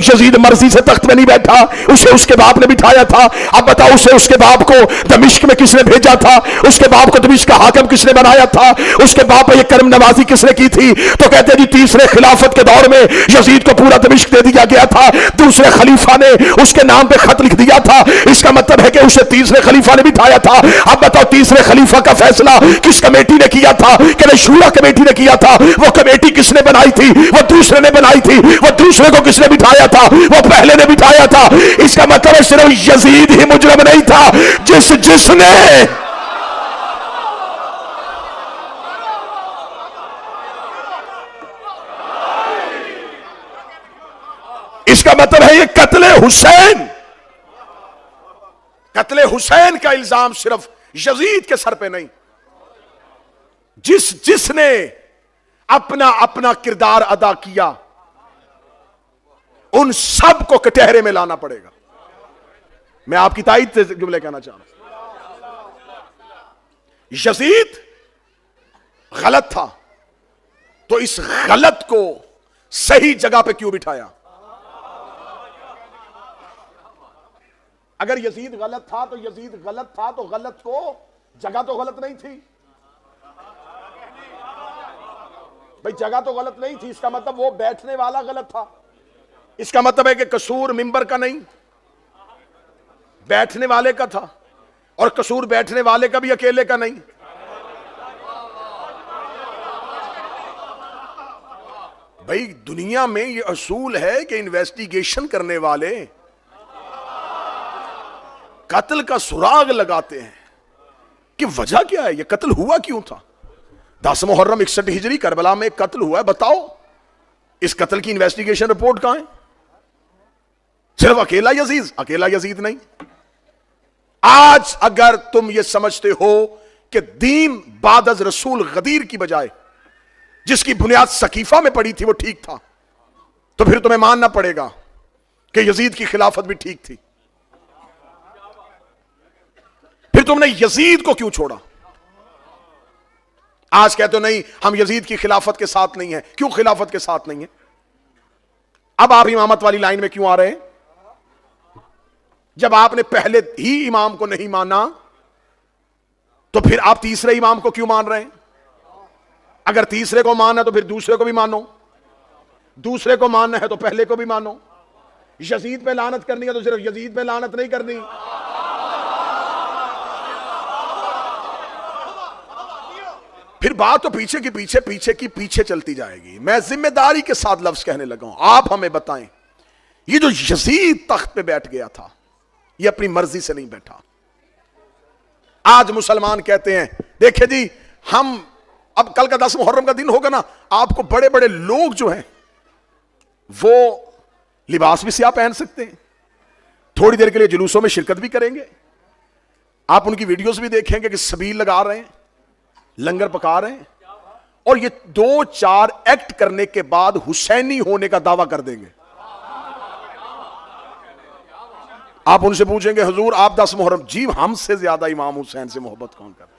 یزید مرضی سے تخت میں نہیں بیٹھا، اسے اس کے باپ نے بٹھایا تھا. اب بتاؤ اسے اس کے باپ کو دمشق میں کس نے بھیجا تھا؟ اس کے باپ کو دمشق کا حاکم کس نے بنایا تھا؟ اس کے باپ یہ کرم نوازی کس نے کی تھی؟ تو کہتے ہیں جی تیسرے خلافت کے دور میں یزید کو پورا دمشق دے دیا گیا تھا، دوسرے خلیفہ نے اس کے نام پہ خط لکھ دیا تھا. اس کا مطلب ہے کہ اسے تیسرے خلیفہ نے بٹھایا تھا. اب بتاؤ تیسرے خلیفہ کا فیصلہ کس کمیٹی نے کیا تھا؟ کہ شورا کمیٹی نے کیا تھا. وہ کمیٹی کس نے بنائی تھی؟ وہ دوسرے نے بنائی تھی. وہ دوسرے کو کس نے بٹھایا تھا؟ وہ پہلے نے بٹھایا تھا. اس کا مطلب ہے صرف یزید ہی مجرم نہیں تھا، جس نے اس کا مطلب ہے یہ قتل حسین کا الزام صرف یزید کے سر پہ نہیں، جس نے اپنا کردار ادا کیا ان سب کو کٹہرے میں لانا پڑے گا. میں آپ کی تائید سے جملے کہنا چاہ رہا ہوں. یزید غلط تھا تو اس غلط کو صحیح جگہ پہ کیوں بٹھایا؟ اگر یزید غلط تھا تو غلط کو جگہ تو غلط نہیں تھی بھئی، جگہ تو غلط نہیں تھی. اس کا مطلب وہ بیٹھنے والا غلط تھا. اس کا مطلب ہے کہ قصور ممبر کا نہیں، بیٹھنے والے کا تھا، اور قصور بیٹھنے والے کا بھی اکیلے کا نہیں. بھئی دنیا میں یہ اصول ہے کہ انویسٹیگیشن کرنے والے قتل کا سراغ لگاتے ہیں کہ وجہ کیا ہے، یہ قتل ہوا کیوں تھا. 10 محرم 61 ہجری کربلا میں ایک قتل ہوا ہے، بتاؤ اس قتل کی انویسٹیگیشن رپورٹ کہاں ہے؟ صرف اکیلا یزید نہیں. آج اگر تم یہ سمجھتے ہو کہ دین بعد از رسول غدیر کی بجائے جس کی بنیاد سقیفہ میں پڑی تھی وہ ٹھیک تھا، تو پھر تمہیں ماننا پڑے گا کہ یزید کی خلافت بھی ٹھیک تھی. پھر تم نے یزید کو کیوں چھوڑا؟ آج کہتے ہو نہیں ہم یزید کی خلافت کے ساتھ نہیں ہیں. کیوں خلافت کے ساتھ نہیں ہیں؟ اب آپ امامت والی لائن میں کیوں آ رہے ہیں؟ جب آپ نے پہلے ہی امام کو نہیں مانا تو پھر آپ تیسرے امام کو کیوں مان رہے ہیں؟ اگر تیسرے کو ماننا تو پھر دوسرے کو بھی مانو، دوسرے کو ماننا ہے تو پہلے کو بھی مانو. یزید پہ لعنت کرنی ہے تو صرف یزید پہ لعنت نہیں کرنی. پھر بات تو پیچھے کی پیچھے چلتی جائے گی. میں ذمہ داری کے ساتھ لفظ کہنے لگا ہوں. آپ ہمیں بتائیں یہ جو یزید تخت پہ بیٹھ گیا تھا یہ اپنی مرضی سے نہیں بیٹھا. آج مسلمان کہتے ہیں دیکھیں جی ہم اب کل کا 10 محرم کا دن ہوگا نا، آپ کو بڑے بڑے لوگ جو ہیں وہ لباس بھی سیاہ پہن سکتے ہیں، تھوڑی دیر کے لیے جلوسوں میں شرکت بھی کریں گے. آپ ان کی ویڈیوز بھی دیکھیں گے کہ سبیل لگا رہے ہیں، لنگر پکا رہے ہیں، اور یہ 2-4 ایکٹ کرنے کے بعد حسینی ہونے کا دعویٰ کر دیں گے. آپ ان سے پوچھیں گے حضور آپ 10 محرم، جی ہم سے زیادہ امام حسین سے محبت کون کرتا؟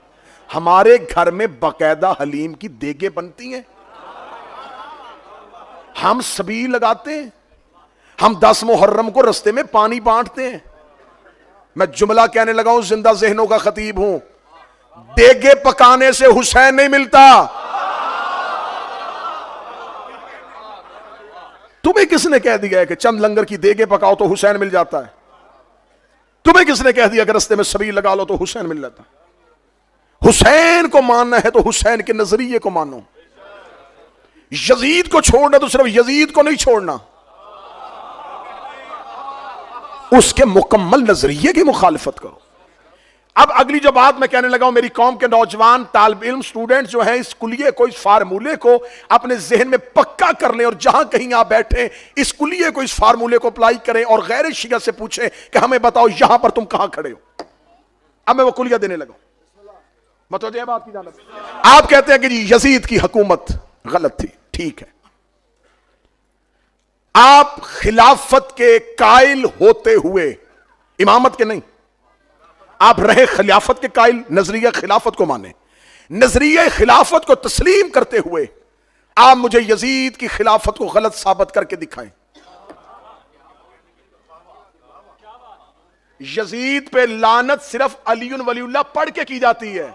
ہمارے گھر میں باقاعدہ حلیم کی دیگیں بنتی ہیں، ہم سبیل لگاتے ہیں، ہم 10 محرم کو رستے میں پانی بانٹتے ہیں. میں جملہ کہنے لگا ہوں، زندہ ذہنوں کا خطیب ہوں. دیگے پکانے سے حسین نہیں ملتا. تمہیں کس نے کہہ دیا ہے کہ چند لنگر کی دیگے پکاؤ تو حسین مل جاتا ہے؟ تمہیں کس نے کہہ دیا کہ رستے میں سبیل لگا لو تو حسین مل جاتا ہے؟ حسین کو ماننا ہے تو حسین کے نظریے کو مانو. یزید کو چھوڑنا تو صرف یزید کو نہیں چھوڑنا، اس کے مکمل نظریے کی مخالفت کرو. اب اگلی جو بات میں کہنے لگا ہوں، میری قوم کے نوجوان طالب علم سٹوڈنٹ جو ہیں اس کلیے کو، اس فارمولے کو اپنے ذہن میں پکا کر لیں، اور جہاں کہیں آپ بیٹھیں اس کلیے کو، اس فارمولے کو اپلائی کریں، اور غیر شیعہ سے پوچھیں کہ ہمیں بتاؤ یہاں پر تم کہاں کھڑے ہو. اب میں وہ کلیہ دینے لگا ہوں. متوجہ بات کی جانب. آپ کہتے ہیں کہ جی یزید کی حکومت غلط تھی، ٹھیک ہے. آپ خلافت کے قائل ہوتے ہوئے، امامت کے نہیں، آپ رہے خلافت کے قائل، نظریہ خلافت کو مانیں، نظریہ خلافت کو تسلیم کرتے ہوئے آپ مجھے یزید کی خلافت کو غلط ثابت کر کے دکھائیں. یزید پہ لعنت صرف علی ولی اللہ پڑھ کے کی جاتی ہے.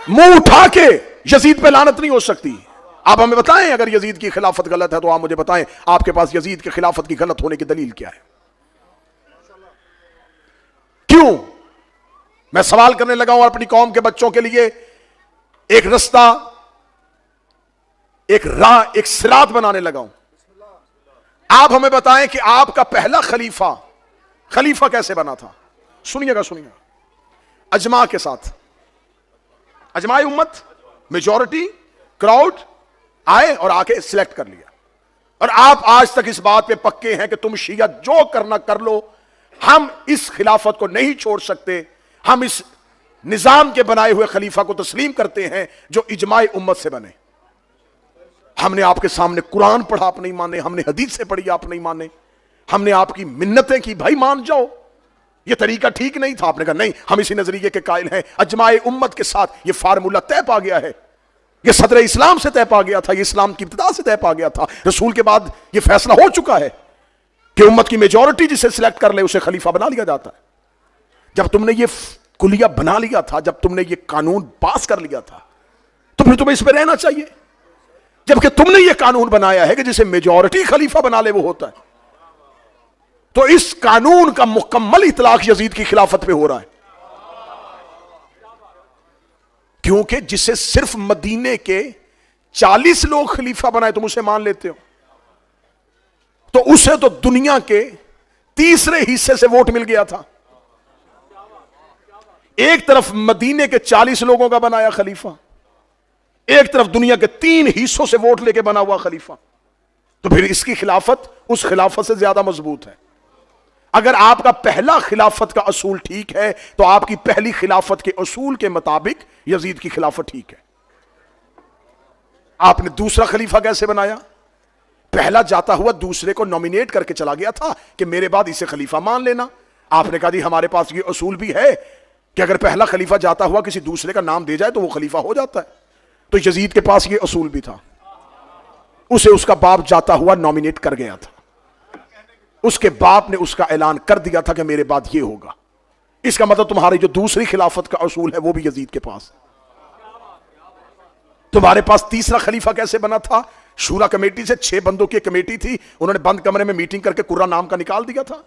منہ اٹھا کے یزید پہ لعنت نہیں ہو سکتی. آپ ہمیں بتائیں اگر یزید کی خلافت غلط ہے تو آپ مجھے بتائیں آپ کے پاس یزید کی خلافت کی غلط ہونے کی دلیل کیا ہے؟ کیوں؟ میں سوال کرنے لگا ہوں اور اپنی قوم کے بچوں کے لیے ایک رستہ، ایک راہ، ایک صراط بنانے لگا ہوں. آپ ہمیں بتائیں کہ آپ کا پہلا خلیفہ کیسے بنا تھا؟ سنیے گا اجماع کے ساتھ. اجماع امت، میجورٹی، کراؤڈ آئے اور آ کے سلیکٹ کر لیا. اور آپ آج تک اس بات پہ پکے ہیں کہ تم شیعہ جو کرنا کر لو، ہم اس خلافت کو نہیں چھوڑ سکتے. ہم اس نظام کے بنائے ہوئے خلیفہ کو تسلیم کرتے ہیں جو اجماع امت سے بنے. ہم نے آپ کے سامنے قرآن پڑھا، آپ نہیں مانے. ہم نے حدیث سے پڑھی، آپ نہیں مانے. ہم نے آپ کی منتیں کی، بھائی مان جاؤ. یہ طریقہ ٹھیک نہیں تھا. آپ نے کہا نہیں، ہم اسی نظریے کے قائل ہیں. اجماع امت کے ساتھ یہ فارمولہ طے پا گیا ہے. یہ صدر اسلام سے طے پا گیا تھا، یہ اسلام کی ابتدا سے طے پا گیا تھا. رسول کے بعد یہ فیصلہ ہو چکا ہے کہ امت کی میجورٹی جسے سلیکٹ کر لے اسے خلیفہ بنا لیا جاتا ہے. جب تم نے یہ کلیہ بنا لیا تھا، جب تم نے یہ قانون پاس کر لیا تھا، تو پھر تمہیں اس پہ رہنا چاہیے. جبکہ تم نے یہ قانون بنایا ہے کہ جسے میجورٹی خلیفہ بنا لے وہ ہوتا ہے. تو اس قانون کا مکمل اطلاق یزید کی خلافت پہ ہو رہا ہے. کیونکہ جسے صرف مدینے کے 40 لوگ خلیفہ بنائے تم اسے مان لیتے ہو، تو اسے تو دنیا کے تیسرے حصے سے ووٹ مل گیا تھا. ایک طرف مدینے کے 40 لوگوں کا بنایا خلیفہ، ایک طرف دنیا کے 3 حصوں سے ووٹ لے کے بنا ہوا خلیفہ. تو پھر اس کی خلافت اس خلافت سے زیادہ مضبوط ہے. اگر آپ کا پہلا خلافت کا اصول ٹھیک ہے تو آپ کی پہلی خلافت کے اصول کے مطابق یزید کی خلافت ٹھیک ہے. آپ نے دوسرا خلیفہ کیسے بنایا؟ پہلا جاتا ہوا دوسرے کو نومینیٹ کر کے چلا گیا تھا کہ میرے بعد اسے خلیفہ مان لینا. آپ نے کہا جی ہمارے پاس یہ اصول بھی ہے کہ اگر پہلا خلیفہ جاتا ہوا کسی دوسرے کا نام دے جائے تو وہ خلیفہ ہو جاتا ہے. تو یزید کے پاس یہ اصول بھی تھا. اسے اس کا باپ جاتا ہوا نومینیٹ کر گیا تھا. اس کے باپ نے اس کا اعلان کر دیا تھا کہ میرے بعد یہ ہوگا. اس کا مطلب تمہاری جو دوسری خلافت کا اصول ہے وہ بھی یزید کے پاس. تمہارے پاس تیسرا خلیفہ کیسے بنا تھا؟ شورا کمیٹی سے 6 بندوں کی کمیٹی تھی، انہوں نے بند کمرے میں میٹنگ کر کے قرہ نام کا نکال دیا تھا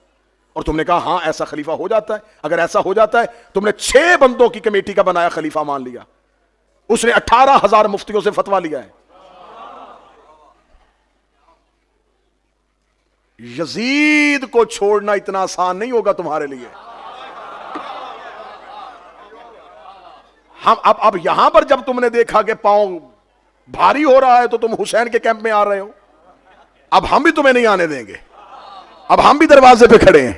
اور تم نے کہا ہاں ایسا خلیفہ ہو جاتا ہے. اگر ایسا ہو جاتا ہے، تم نے 6 بندوں کی کمیٹی کا بنایا خلیفہ مان لیا. اس نے 18,000 مفتیوں سے فتویٰ لیا ہے. یزید کو چھوڑنا اتنا آسان نہیں ہوگا تمہارے لیے. ہم اب یہاں پر جب تم نے دیکھا کہ پاؤں بھاری ہو رہا ہے تو تم حسین کے کیمپ میں آ رہے ہو. اب ہم بھی تمہیں نہیں آنے دیں گے. اب ہم بھی دروازے پہ کھڑے ہیں.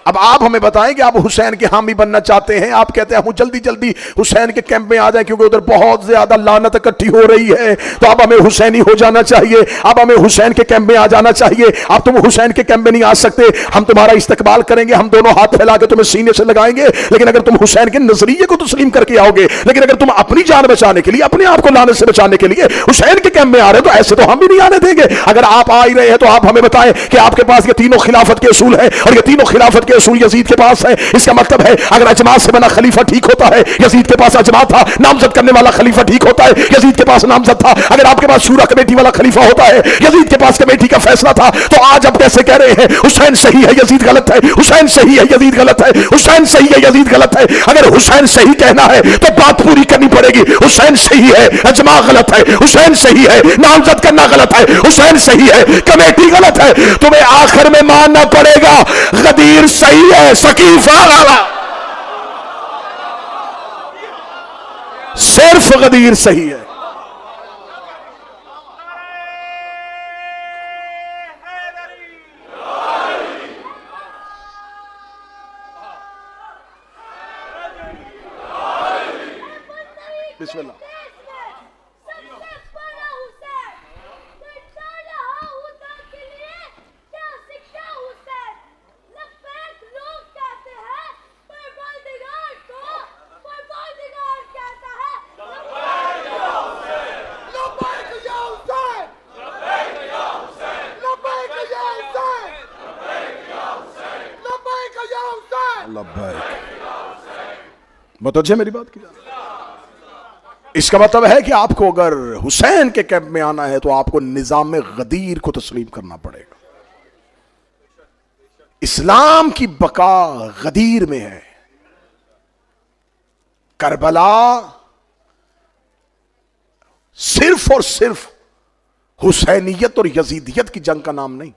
اب آپ ہمیں بتائیں کہ آپ حسین کے حامی بننا چاہتے ہیں. آپ کہتے ہیں ہم جلدی جلدی حسین کے کیمپ میں آ جائیں کیونکہ ادھر بہت زیادہ لعنت اکٹھی ہو رہی ہے، تو اب ہمیں حسینی ہو جانا چاہیے. اب ہمیں حسین کے کیمپ میں آ جانا چاہیے. اب تم حسین کے کیمپ میں نہیں آ سکتے. ہم تمہارا استقبال کریں گے، ہم دونوں ہاتھ پھیلا کے تمہیں سینے سے لگائیں گے، لیکن اگر تم حسین کے نظریے کو تسلیم کر کے آؤ گے، لیکن اگر تم اپنی جان بچانے کے لیے، اپنے آپ کو لعنت سے بچانے کے لیے حسین کے کیمپ میں آ رہے تو ایسے تو ہم بھی نہیں آنے دیں گے. اگر آپ آ ہی رہے ہیں تو آپ ہمیں بتائیں کہ آپ کے پاس یہ تینوں خلافت کے اصول ہیں اور یہ تینوں خلافت کے اصول یزید کے پاس ہے. اس کا مطلب ہے اگر اجماع سے بنا خلیفہ ٹھیک ہوتا ہے، یزید کے پاس اجماع تھا. نامزد کرنے والا خلیفہ ٹھیک ہوتا ہے، یزید کے پاس نامزد تھا. اگر آپ کے پاس شورا کمیٹی والا خلیفہ ہوتا ہے، یزید کے پاس کمیٹی کا فیصلہ تھا. تو آج آپ کیسے کہہ رہے ہیں حسین صحیح ہے یزید غلط ہے، حسین صحیح ہے یزید غلط ہے، حسین صحیح ہے یزید غلط ہے؟ اگر حسین صحیح کہنا ہے تو بات پوری کرنی پڑے گی. حسین صحیح ہے، اجماع غلط ہے. حسین صحیح ہے، نامزد کرنا غلط ہے. حسین صحیح ہے، کمیٹی غلط ہے. تمہیں آخر میں ماننا پڑے گا غدیر صحیح ہے، سقیفہ غلط. صرف غدیر صحیح ہے. بسم اللہ. متوجہ میری بات کی؟ اس کا مطلب ہے کہ آپ کو اگر حسین کے کیمپ میں آنا ہے تو آپ کو نظام غدیر کو تسلیم کرنا پڑے گا. اسلام کی بقا غدیر میں ہے. کربلا صرف اور صرف حسینیت اور یزیدیت کی جنگ کا نام نہیں،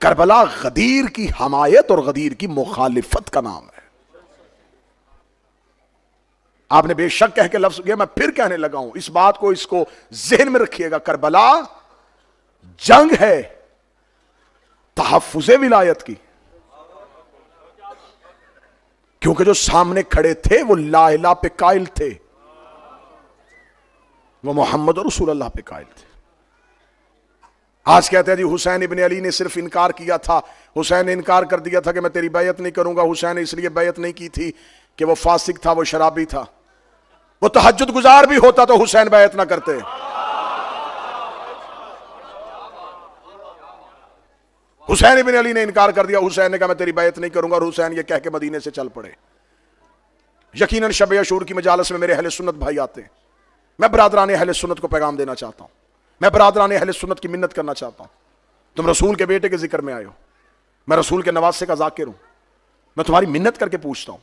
کربلا غدیر کی حمایت اور غدیر کی مخالفت کا نام ہے. آپ نے بے شک کہہ کے لفظ کیا، میں پھر کہنے لگا ہوں، اس بات کو، اس کو ذہن میں رکھیے گا. کربلا جنگ ہے تحفظ ولایت کی، کیونکہ جو سامنے کھڑے تھے وہ لا الہ پہ قائل تھے، وہ محمد رسول اللہ پہ قائل تھے. آج کہتے ہیں جی حسین ابن علی نے صرف انکار کیا تھا، حسین نے انکار کر دیا تھا کہ میں تیری بیعت نہیں کروں گا. حسین نے اس لیے بیعت نہیں کی تھی کہ وہ فاسق تھا، وہ شرابی تھا. وہ تہجد گزار بھی ہوتا تو حسین بیعت نہ کرتے. حسین ابن علی نے انکار کر دیا، حسین نے کہا میں تیری بیعت نہیں کروں گا، اور حسین یہ کہہ کے مدینے سے چل پڑے. یقیناً شب عاشور کی مجالس میں میرے اہل سنت بھائی آتے ہیں. میں برادران اہل سنت کو پیغام دینا چاہتا ہوں، میں برادران اہل سنت کی منت کرنا چاہتا ہوں. تم رسول کے بیٹے کے ذکر میں آئے ہو، میں رسول کے نواسے کا ذاکر ہوں. میں تمہاری منت کر کے پوچھتا ہوں،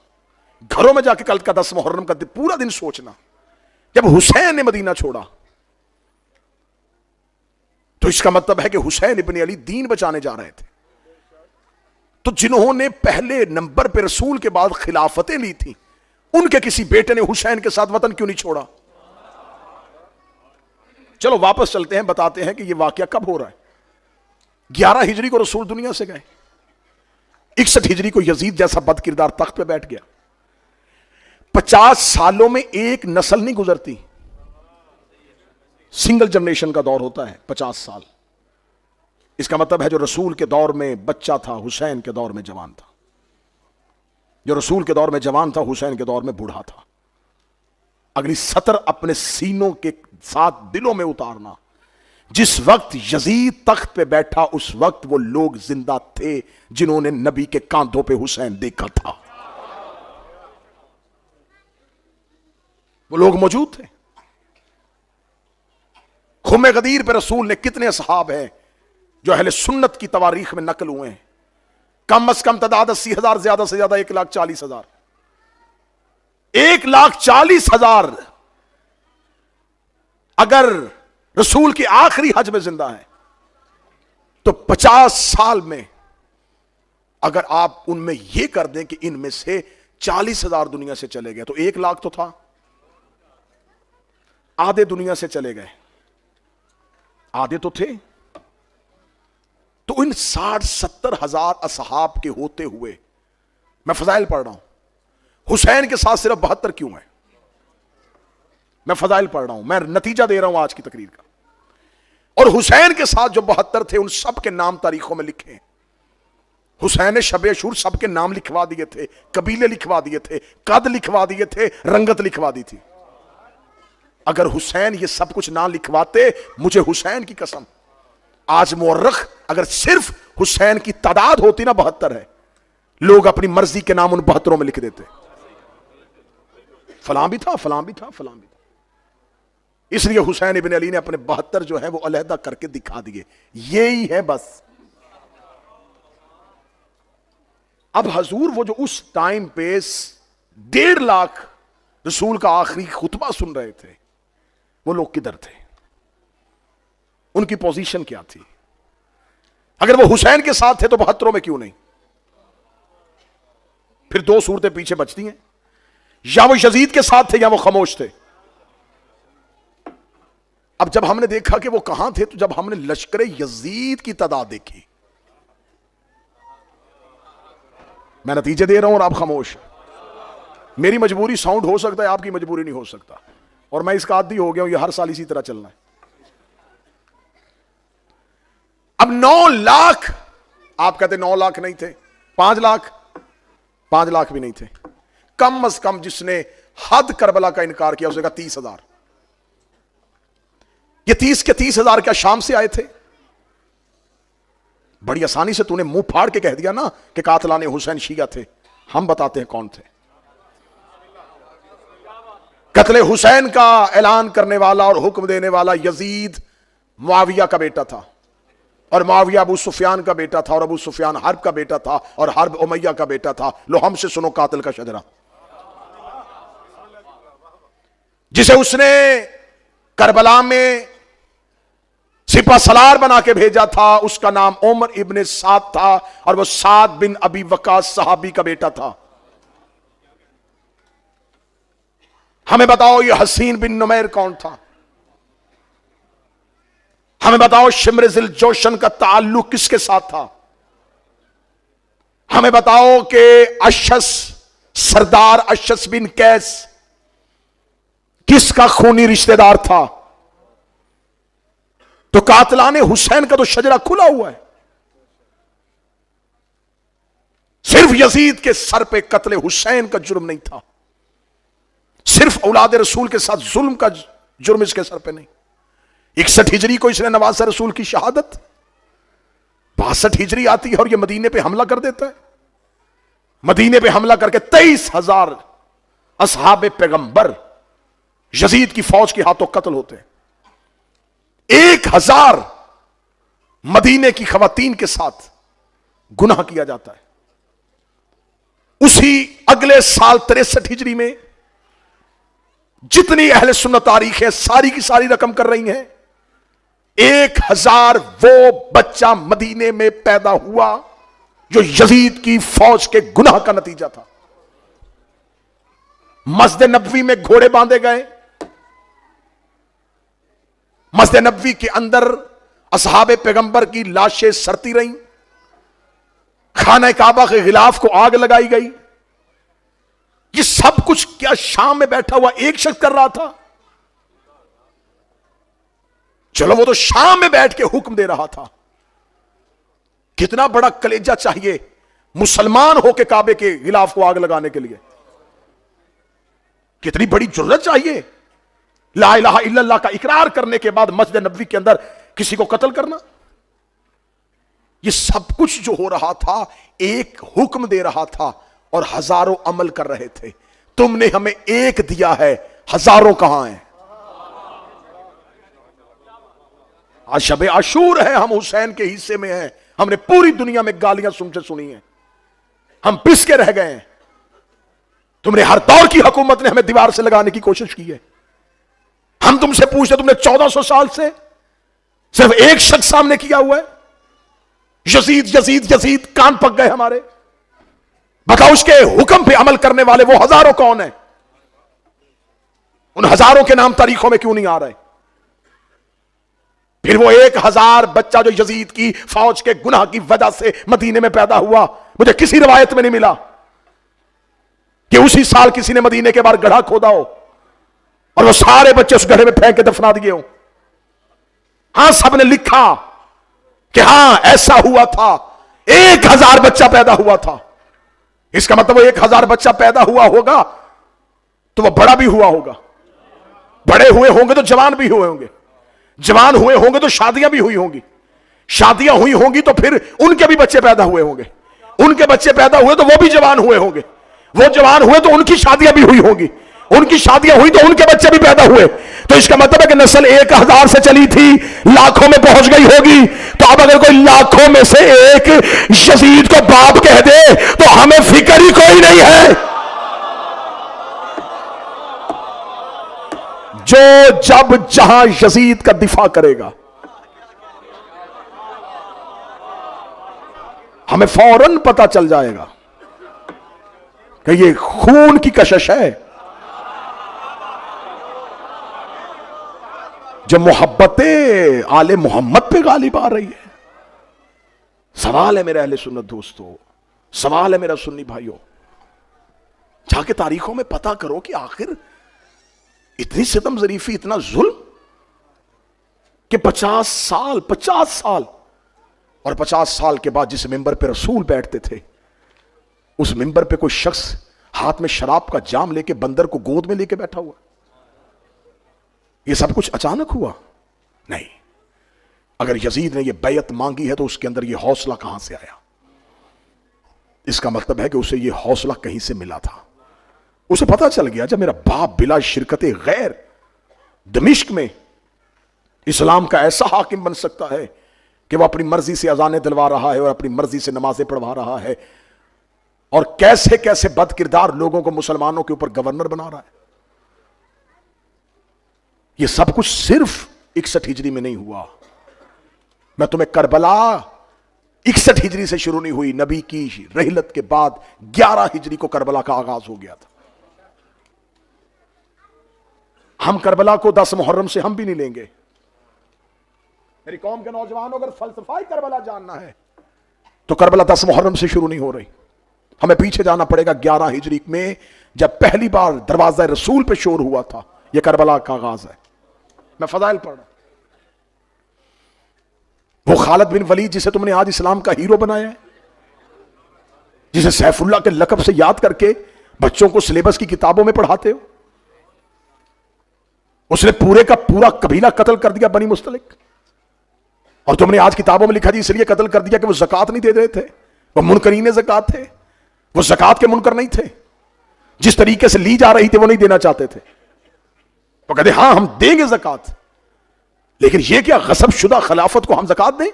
گھروں میں جا کے کل کا 10 محرم کا پورا دن سوچنا، جب حسین نے مدینہ چھوڑا تو اس کا مطلب ہے کہ حسین ابن علی دین بچانے جا رہے تھے. تو جنہوں نے پہلے نمبر پہ رسول کے بعد خلافتیں لی تھی، ان کے کسی بیٹے نے حسین کے ساتھ وطن کیوں نہیں چھوڑا؟ چلو واپس چلتے ہیں، بتاتے ہیں کہ یہ واقعہ کب ہو رہا ہے. 11 ہجری کو رسول دنیا سے گئے، 61 ہجری کو یزید جیسا بد کردار تخت پہ بیٹھ گیا. 50 سالوں میں ایک نسل نہیں گزرتی، سنگل جنریشن کا دور ہوتا ہے 50 سال. اس کا مطلب ہے جو رسول کے دور میں بچہ تھا حسین کے دور میں جوان تھا، جو رسول کے دور میں جوان تھا حسین کے دور میں بوڑھا تھا. اگلی سطر اپنے سینوں کے ساتھ دلوں میں اتارنا، جس وقت یزید تخت پہ بیٹھا اس وقت وہ لوگ زندہ تھے جنہوں نے نبی کے کاندھوں پہ حسین دیکھا تھا. وہ لوگ موجود تھے. خم غدیر پہ رسول نے کتنے اصحاب ہیں جو اہل سنت کی تواریخ میں نقل ہوئے ہیں؟ کم از کم تعداد 80,000، زیادہ سے زیادہ 1,40,000. 1,40,000 اگر رسول کی آخری حج میں زندہ ہے تو 50 سال میں اگر آپ ان میں یہ کر دیں کہ ان میں سے 40,000 دنیا سے چلے گئے تو 1,00,000 تو تھا. آدھے دنیا سے چلے گئے، آدھے تو تھے. تو ان 60-70 ہزار اصحاب کے ہوتے ہوئے میں فضائل پڑھ رہا ہوں، حسین کے ساتھ صرف 72 کیوں ہیں؟ میں فضائل پڑھ رہا ہوں، میں نتیجہ دے رہا ہوں آج کی تقریر کا. اور حسین کے ساتھ جو 72 تھے ان سب کے نام تاریخوں میں لکھے ہیں. حسین نے شب عاشور سب کے نام لکھوا دیے تھے، قبیلے لکھوا دیے تھے، قد لکھوا دیے تھے، رنگت لکھوا دی تھی. اگر حسین یہ سب کچھ نہ لکھواتے، مجھے حسین کی قسم، آج مورخ اگر صرف حسین کی تعداد ہوتی نا 72 ہے، لوگ اپنی مرضی کے نام ان 72 میں لکھ دیتے، فلاں بھی تھا، فلاں بھی تھا، فلاں بھی تھا. اس لیے حسین ابن علی نے اپنے 72 جو ہے وہ علیحدہ کر کے دکھا دیے. یہی ہے بس. اب حضور وہ جو اس ٹائم پہ 1.5 لاکھ رسول کا آخری خطبہ سن رہے تھے، وہ لوگ کدھر تھے؟ ان کی پوزیشن کیا تھی؟ اگر وہ حسین کے ساتھ تھے تو 72 میں کیوں نہیں؟ پھر 2 صورتیں پیچھے بچتی ہیں، یا وہ یزید کے ساتھ تھے یا وہ خاموش تھے. اب جب ہم نے دیکھا کہ وہ کہاں تھے تو جب ہم نے لشکر یزید کی تعداد دیکھی، میں نتیجے دے رہا ہوں اور آپ خاموش. میری مجبوری ساؤنڈ ہو سکتا ہے، آپ کی مجبوری نہیں ہو سکتا، اور میں اس کا عادی ہو گیا ہوں، یہ ہر سال اسی طرح چلنا ہے. اب 9 لاکھ، آپ کہتے 9 لاکھ نہیں تھے، 5 لاکھ، 5 لاکھ بھی نہیں تھے. کم از کم جس نے حد کربلا کا انکار کیا اسے کہا 30,000. یہ 30 کے 30,000 کیا شام سے آئے تھے؟ بڑی آسانی سے تو نے منہ پھاڑ کے کہہ دیا نا کہ قاتلان حسین شیعہ تھے. ہم بتاتے ہیں کون تھے. قتل حسین کا اعلان کرنے والا اور حکم دینے والا یزید معاویہ کا بیٹا تھا, اور معاویہ ابو سفیان کا بیٹا تھا, اور ابو سفیان حرب کا بیٹا تھا, اور حرب امیہ کا بیٹا تھا. لو ہم سے سنو قاتل کا شجرہ. جسے اس نے کربلا میں سپہ سالار بنا کے بھیجا تھا, اس کا نام عمر ابن سعد تھا, اور وہ سعد بن ابی وقاص صحابی کا بیٹا تھا. ہمیں بتاؤ یہ حسین بن نمیر کون تھا؟ ہمیں بتاؤ شمر ذی الجوشن کا تعلق کس کے ساتھ تھا؟ ہمیں بتاؤ کہ اشس سردار اشس بن قیس کس کا خونی رشتہ دار تھا؟ تو قاتلان حسین کا تو شجرہ کھلا ہوا ہے. صرف یزید کے سر پہ قتل حسین کا جرم نہیں تھا, صرف اولاد رسول کے ساتھ ظلم کا جرم اس کے سر پہ نہیں. 61 ہجری کو اس نے نوازہ رسول کی شہادت, 62 ہجری آتی ہے اور یہ مدینے پہ حملہ کر دیتا ہے. مدینے پہ حملہ کر کے 23,000 اصحاب پیغمبر یزید کی فوج کے ہاتھوں قتل ہوتے ہیں. 1,000 مدینے کی خواتین کے ساتھ گناہ کیا جاتا ہے. اسی اگلے سال 63 ہجری میں جتنی اہل سنت تاریخ ہے ساری کی ساری رقم کر رہی ہیں, 1,000 وہ بچہ مدینے میں پیدا ہوا جو یزید کی فوج کے گناہ کا نتیجہ تھا. مسجد نبوی میں گھوڑے باندھے گئے, مسجد نبوی کے اندر اصحاب پیغمبر کی لاشیں سڑتی رہیں, خانہ کعبہ کے غلاف کو آگ لگائی گئی. یہ سب کچھ کیا شام میں بیٹھا ہوا ایک شخص کر رہا تھا؟ چلو وہ تو شام میں بیٹھ کے حکم دے رہا تھا. کتنا بڑا کلیجہ چاہیے مسلمان ہو کے کعبے کے غلاف کو آگ لگانے کے لیے, کتنی بڑی جرأت چاہیے لا الہ الا اللہ کا اقرار کرنے کے بعد مسجد نبوی کے اندر کسی کو قتل کرنا. یہ سب کچھ جو ہو رہا تھا ایک حکم دے رہا تھا اور ہزاروں عمل کر رہے تھے. تم نے ہمیں ایک دیا ہے, ہزاروں کہاں ہیں؟ آج شب عاشور ہے, ہم حسین کے حصے میں ہیں, ہم نے پوری دنیا میں گالیاں سنی ہیں, ہم پس کے رہ گئے ہیں. تم نے ہر دور کی حکومت نے ہمیں دیوار سے لگانے کی کوشش کی ہے. ہم تم سے پوچھتے تم نے 1400 سال سے صرف ایک شخص سامنے کیا ہوا ہے, یزید یزید یزید, کان پک گئے ہمارے. بتاؤ اس کے حکم پہ عمل کرنے والے وہ ہزاروں کون ہیں؟ ان ہزاروں کے نام تاریخوں میں کیوں نہیں آ رہے؟ پھر وہ 1,000 بچہ جو یزید کی فوج کے گناہ کی وجہ سے مدینے میں پیدا ہوا, مجھے کسی روایت میں نہیں ملا کہ اسی سال کسی نے مدینے کے باہر گڑھا کھودا ہو اور وہ سارے بچے اس گڑھے میں پھینک کے دفنا دیے ہوں. ہاں سب نے لکھا کہ ہاں ایسا ہوا تھا, 1,000 بچہ پیدا ہوا تھا. اس کا مطلب وہ 1,000 بچہ پیدا ہوا ہوگا تو وہ بڑا بھی ہوا ہوگا, بڑے ہوئے ہوں گے تو جوان بھی ہوئے ہوں گے, جوان ہوئے ہوں گے تو شادیاں بھی ہوئی ہوں گی, شادیاں ہوئی ہوں گی تو پھر ان کے بھی بچے پیدا ہوئے ہوں گے, ان کے بچے پیدا ہوئے تو وہ بھی جوان ہوئے ہوں گے, وہ جوان ہوئے تو ان کی شادیاں بھی ہوئی ہوں گی, ان کی شادیاں ہوئی تو ان کے بچے بھی پیدا ہوئے. تو اس کا مطلب ہے کہ نسل 1,000 سے چلی تھی, لاکھوں میں پہنچ گئی ہوگی. تو اب اگر کوئی لاکھوں میں سے ایک یزید کو باپ کہہ دے تو ہمیں فکر ہی کوئی نہیں ہے. جو جب جہاں یزید کا دفاع کرے گا ہمیں فوراً پتا چل جائے گا کہ یہ خون کی کشش ہے. جو محبت آل محمد پہ غالب آ رہی ہے. سوال ہے میرے اہل سنت دوستو, سوال ہے میرا سنی بھائیوں, جا کے تاریخوں میں پتا کرو کہ آخر اتنی ستم ظریفی, اتنا ظلم کہ 50 سال اور 50 سال کے بعد جس ممبر پہ رسول بیٹھتے تھے اس ممبر پہ کوئی شخص ہاتھ میں شراب کا جام لے کے بندر کو گود میں لے کے بیٹھا ہوا. یہ سب کچھ اچانک ہوا نہیں. اگر یزید نے یہ بیعت مانگی ہے تو اس کے اندر یہ حوصلہ کہاں سے آیا؟ اس کا مطلب ہے کہ اسے یہ حوصلہ کہیں سے ملا تھا. اسے پتا چل گیا جب میرا باپ بلا شرکت غیر دمشق میں اسلام کا ایسا حاکم بن سکتا ہے کہ وہ اپنی مرضی سے اذانیں دلوا رہا ہے اور اپنی مرضی سے نمازیں پڑھوا رہا ہے اور کیسے کیسے بد کردار لوگوں کو مسلمانوں کے اوپر گورنر بنا رہا ہے. یہ سب کچھ صرف 61 ہجری میں نہیں ہوا. میں تمہیں کربلا 61 ہجری سے شروع نہیں ہوئی. نبی کی رحلت کے بعد 11 ہجری کو کربلا کا آغاز ہو گیا تھا. ہم کربلا کو 10 محرم سے ہم بھی نہیں لیں گے. میری قوم کے نوجوانوں اگر فلسفائی کربلا جاننا ہے تو کربلا 10 محرم سے شروع نہیں ہو رہی. ہمیں پیچھے جانا پڑے گا 11 ہجری میں جب پہلی بار دروازہ رسول پہ شور ہوا تھا. یہ کربلا کا آغاز ہے. میں فضائل پڑھ رہا ہوں. وہ خالد بن ولید جسے تم نے آج اسلام کا ہیرو بنایا ہے, جسے سیف اللہ کے لقب سے یاد کر کے بچوں کو سلیبس کی کتابوں میں پڑھاتے ہو, اس نے پورے کا پورا قبیلہ قتل کر دیا بنی مستلق, اور تم نے آج کتابوں میں لکھا جی اس لیے قتل کر دیا کہ وہ زکات نہیں دے رہے تھے, وہ منکرین زکات تھے, وہ زکات کے منکر نہیں تھے, جس طریقے سے لی جا رہی تھی وہ نہیں دینا چاہتے تھے. وہ کہتے ہاں ہم دیں گے زکات, لیکن یہ کیا غصب شدہ خلافت کو ہم زکات دیں؟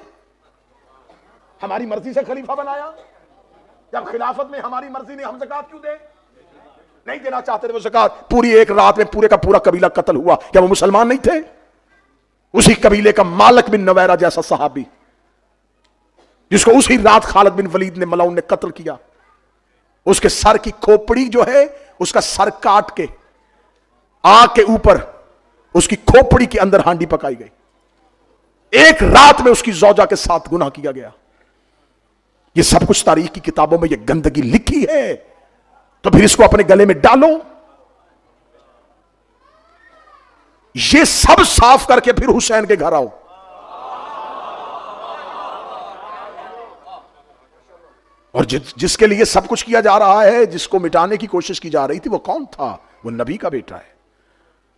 ہماری مرضی سے خلیفہ بنایا, جب خلافت میں ہماری مرضی نے ہم زکات کیوں دیں؟ نہیں دینا چاہتے تھے وہ زکات. پوری ایک رات میں پورے کا پورا قبیلہ قتل ہوا. کیا وہ مسلمان نہیں تھے؟ اسی قبیلے کا مالک بن نویرہ جیسا صحابی جس کو اسی رات خالد بن ولید نے ملعون نے قتل کیا, اس کے سر کی کھوپڑی جو ہے اس کا سر کاٹ کے آگ کے اوپر اس کی کھوپڑی کے اندر ہانڈی پکائی گئی. ایک رات میں اس کی زوجہ کے ساتھ گناہ کیا گیا. یہ سب کچھ تاریخ کی کتابوں میں یہ گندگی لکھی ہے, تو پھر اس کو اپنے گلے میں ڈالو. یہ سب صاف کر کے پھر حسین کے گھر آؤ. اور جس کے لیے سب کچھ کیا جا رہا ہے, جس کو مٹانے کی کوشش کی جا رہی تھی, وہ کون تھا؟ وہ نبی کا بیٹا ہے,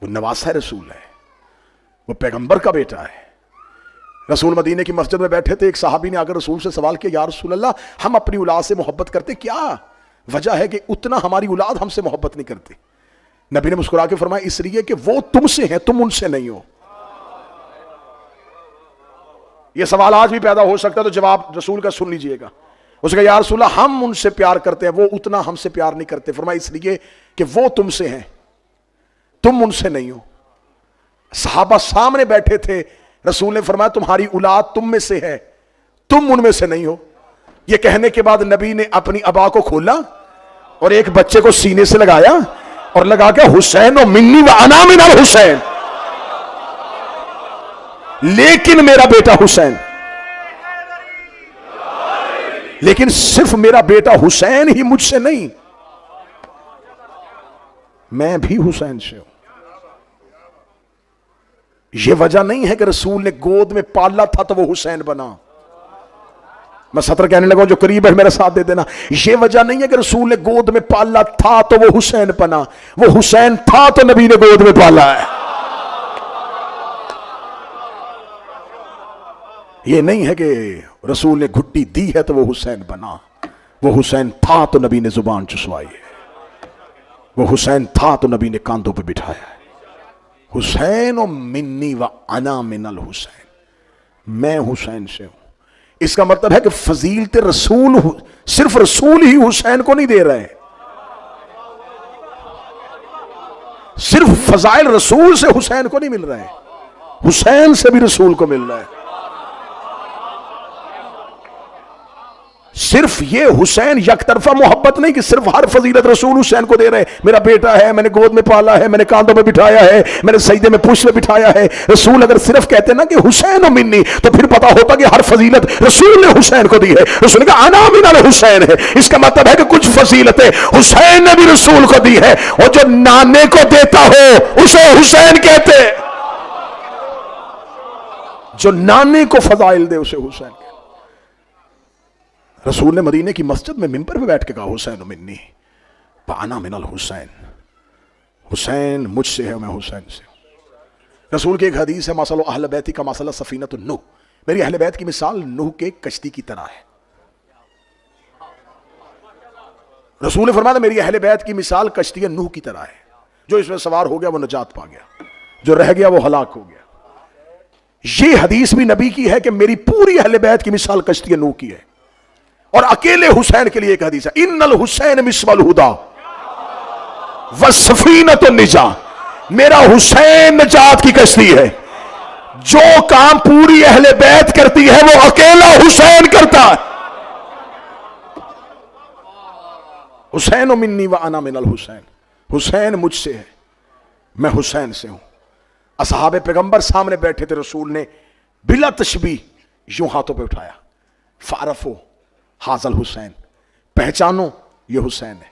وہ نواسہ رسول ہے, وہ پیغمبر کا بیٹا ہے. رسول مدینے کی مسجد میں بیٹھے تھے, ایک صحابی نے آگر رسول سے سوال کیا, یا رسول اللہ ہم اپنی اولاد سے محبت کرتے, کیا وجہ ہے کہ اتنا ہماری اولاد ہم سے محبت نہیں کرتی؟ نبی نے مسکرا کے فرمایا اس لیے کہ وہ تم سے ہیں, تم ان سے نہیں ہو. یہ سوال آج بھی پیدا ہو سکتا ہے, تو جواب رسول کا سن لیجئے گا. اس نے کہا یا رسول اللہ ہم ان سے پیار کرتے ہیں, وہ اتنا ہم سے پیار نہیں کرتے. فرمایا اس لیے کہ وہ تم سے ہیں, تم ان سے نہیں ہو. صحابہ سامنے بیٹھے تھے, رسول نے فرمایا تمہاری اولاد تم میں سے ہے, تم ان میں سے نہیں ہو. یہ کہنے کے بعد نبی نے اپنی ابا کو کھولا اور ایک بچے کو سینے سے لگایا اور لگا کے حسین و منی و انا من الحسین, لیکن میرا بیٹا حسین, لیکن صرف میرا بیٹا حسین ہی مجھ سے نہیں, میں بھی حسین سے ہوں. یہ وجہ نہیں ہے کہ رسول نے گود میں پالا تھا تو وہ حسین بنا. میں سطر کہنے لگا جو قریب ہے میرا ساتھ دے دینا. یہ وجہ نہیں ہے کہ رسول نے گود میں پالا تھا تو وہ حسین بنا, وہ حسین تھا تو نبی نے گود میں پالا ہے. یہ نہیں ہے کہ رسول نے گھٹی دی ہے تو وہ حسین بنا, وہ حسین تھا تو نبی نے زبان چسوائی ہے, وہ حسین تھا تو نبی نے کاندھوں پہ بٹھایا ہے. حسین و منی و انا من الحسین, میں حسین سے ہوں. اس کا مطلب ہے کہ فضیلت رسول صرف رسول ہی حسین کو نہیں دے رہے, صرف فضائل رسول سے حسین کو نہیں مل رہے, حسین سے بھی رسول کو مل رہا ہے. صرف یہ حسین یک طرفہ محبت نہیں کہ صرف ہر فضیلت رسول حسین کو دے رہے. میرا بیٹا ہے, میں نے گود میں پالا ہے, میں نے کاندھوں میں بٹھایا ہے, میں نے سجدے میں پشت میں بٹھایا ہے. رسول اگر صرف کہتے نا کہ حسین و منی تو پھر پتا ہوتا کہ ہر فضیلت رسول نے حسین کو دی ہے. رسول نے کہا انا من الحسین ہے, اس کا مطلب ہے کہ کچھ فضیلتیں حسین نے بھی رسول کو دی ہے, اور جو نانے کو دیتا ہو اسے حسین کہتے, جو نانے کو فضائل دے اسے حسین کہتے. رسول نے مدینے کی مسجد میں ممبر پہ بیٹھ کے کہا حسین منی وانا من الحسین, حسین مجھ سے ہے, میں حسین سے ہوں. رسول کی ایک حدیث ہے مثل اہل بیتی کا مثل سفینۃ النوح, میری اہل بیت کی مثال نوح کے کشتی کی طرح ہے. رسول نے فرمایا میری اہل بیت کی مثال کشتی نوح کی طرح ہے، جو اس میں سوار ہو گیا وہ نجات پا گیا، جو رہ گیا وہ ہلاک ہو گیا۔ یہ حدیث بھی نبی کی ہے کہ میری پوری اہل بیت کی مثال کشتی نوح کی ہے۔ اور اکیلے حسین کے لیے ایک حدیث ہے، ان الحسین مصباح الہدی والسفینۃ النجاۃ، میرا حسین نجات کی کشتی ہے۔ جو کام پوری اہل بیت کرتی ہے وہ اکیلا حسین کرتا ہے۔ حسین منی وانا من الحسین، حسین مجھ سے ہے، میں حسین سے ہوں۔ اصحاب پیغمبر سامنے بیٹھے تھے، رسول نے بلا تشبیہ یوں ہاتھوں پہ اٹھایا، فعرفو حاضل حسین، پہچانو یہ حسین ہے،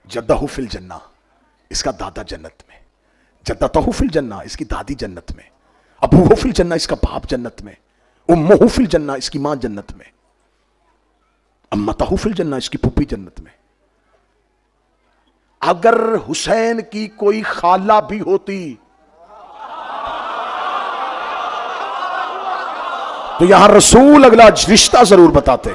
جدہ فی الجنہ، اس کا دادا جنت میں، جدتہ فی الجنہ، اس کی دادی جنت میں، ابوہ فی الجنہ، اس کا باپ جنت میں، امہ فی الجنہ، اس کی ماں جنت میں، امتہ فی الجنہ، اس کی پھوپھی جنت میں۔ اگر حسین کی کوئی خالہ بھی ہوتی تو یہاں رسول اگلا رشتہ ضرور بتاتے،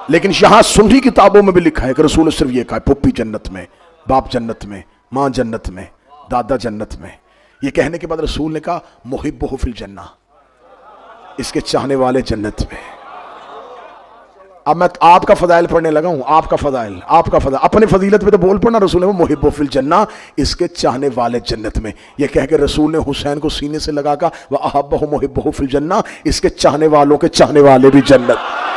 لیکن یہاں سنی کتابوں میں بھی لکھا ہے کہ رسول نے صرف یہ کہا ہے پھوپھی جنت میں، باپ جنت میں، ماں جنت میں، دادا جنت میں۔ یہ کہنے کے بعد رسول نے کہا محبہ فی الجنہ، اس کے چاہنے والے جنت میں۔ اب میں آپ کا فضائل پڑھنے لگا ہوں، آپ کا فضائل، اپنے فضیلت پہ تو بول پڑنا، رسول نے محب فی الجنہ، اس کے چاہنے والے جنت میں۔ یہ کہہ کے رسول نے حسین کو سینے سے لگا کہا وَأَحَبَّهُ مُحِبُّهُ فِي الْجَنَّةِ، اس کے چاہنے والوں کے چاہنے والے بھی جنت۔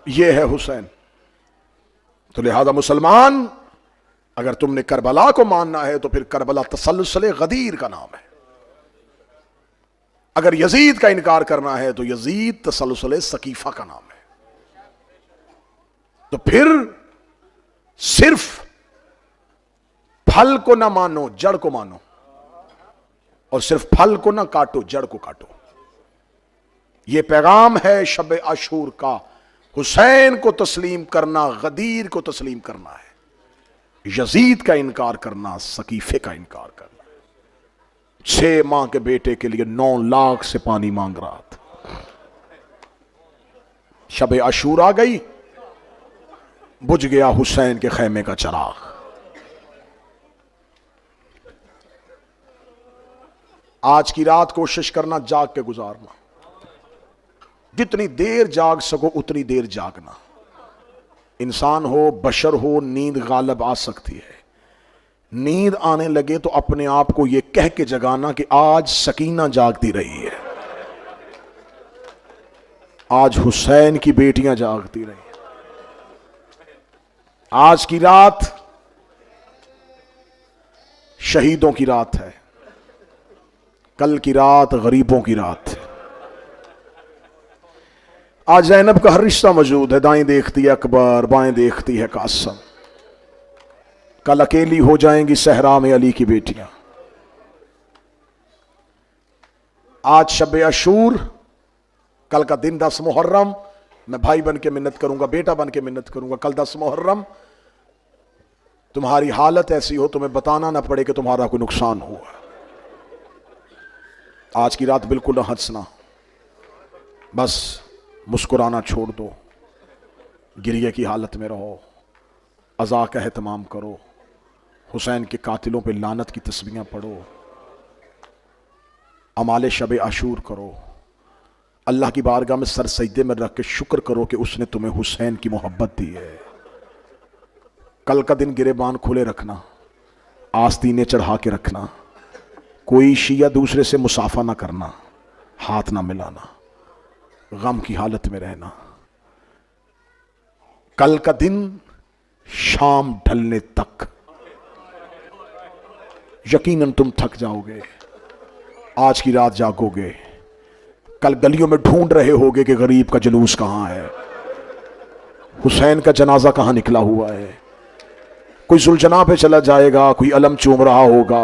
یہ ہے حسین۔ تو لہذا مسلمان، اگر تم نے کربلا کو ماننا ہے تو پھر کربلا تسلسل غدیر کا نام ہے۔ اگر یزید کا انکار کرنا ہے تو یزید تسلسل سقیفہ کا نام ہے۔ تو پھر صرف پھل کو نہ مانو، جڑ کو مانو، اور صرف پھل کو نہ کاٹو، جڑ کو کاٹو۔ یہ پیغام ہے شب عاشور کا۔ حسین کو تسلیم کرنا غدیر کو تسلیم کرنا ہے، یزید کا انکار کرنا سقیفے کا انکار کرنا ہے۔ 6 ماہ کے بیٹے کے لیے 9 لاکھ سے پانی مانگ رہا تھا۔ شب عاشور آ گئی، بجھ گیا حسین کے خیمے کا چراغ۔ آج کی رات کوشش کرنا جاگ کے گزارنا، جتنی دیر جاگ سکو اتنی دیر جاگنا۔ انسان ہو، بشر ہو، نیند غالب آ سکتی ہے۔ نیند آنے لگے تو اپنے آپ کو یہ کہہ کے جگانا کہ آج سکینہ جاگتی رہی ہے، آج حسین کی بیٹیاں جاگتی رہی ہیں۔ آج کی رات شہیدوں کی رات ہے، کل کی رات غریبوں کی رات ہے۔ آج زینب کا ہر رشتہ موجود ہے، دائیں دیکھتی ہے اکبر، بائیں دیکھتی ہے قاسم۔ کل اکیلی ہو جائیں گی صحرا میں علی کی بیٹیاں۔ آج شب عاشور، کل کا دن 10 محرم، میں بھائی بن کے منت کروں گا، بیٹا بن کے منت کروں گا، کل 10 محرم تمہاری حالت ایسی ہو تمہیں بتانا نہ پڑے کہ تمہارا کوئی نقصان ہوا۔ آج کی رات بالکل نہ ہنسنا، بس مسکرانا چھوڑ دو، گریہ کی حالت میں رہو، عزا کا اہتمام کرو، حسین کے قاتلوں پہ لعنت کی تسبیحاں پڑھو، اعمال شب عاشور کرو، اللہ کی بارگاہ میں سر سجدے میں رکھ کے شکر کرو کہ اس نے تمہیں حسین کی محبت دی ہے۔ کل کا دن گریبان کھلے رکھنا، آستینے چڑھا کے رکھنا، کوئی شیعہ دوسرے سے مصافحہ نہ کرنا، ہاتھ نہ ملانا، غم کی حالت میں رہنا۔ کل کا دن شام ڈھلنے تک یقیناً تم تھک جاؤ گے، آج کی رات جاگو گے، کل گلیوں میں ڈھونڈ رہے ہوگے کہ غریب کا جلوس کہاں ہے، حسین کا جنازہ کہاں نکلا ہوا ہے۔ کوئی ذوالجناح پہ چلا جائے گا، کوئی علم چوم رہا ہوگا،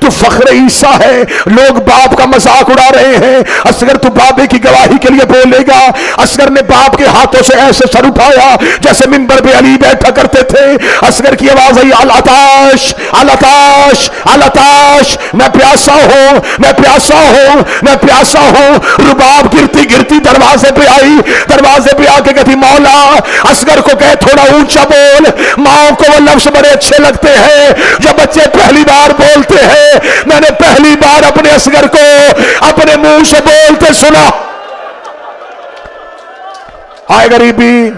تو فخر عیسیٰ ہے، لوگ باپ کا مذاق اڑا رہے ہیں، اصغر تو بابے کی گواہی کے لیے بولے گا۔ اصغر نے باپ کے ہاتھوں سے ایسے سر اٹھایا جیسے منبر پہ علی بیٹھا کرتے تھے۔ اصغر کی آواز آئی، العطاش العطاش العطاش، میں پیاسا ہوں میں پیاسا ہوں میں پیاسا ہوں۔ رباب گرتی گرتی دروازے پہ آئی، دروازے پہ آ کے کہتی مولا اصغر کو کہے تھوڑا اونچا بول۔ ماں کو وہ لفظ بڑے اچھے لگتے ہیں جو بچے پہلی بار بولتے ہیں، میں نے پہلی بار اپنے اصغر کو اپنے منہ سے بولتے سنا۔ ہائے غریبی،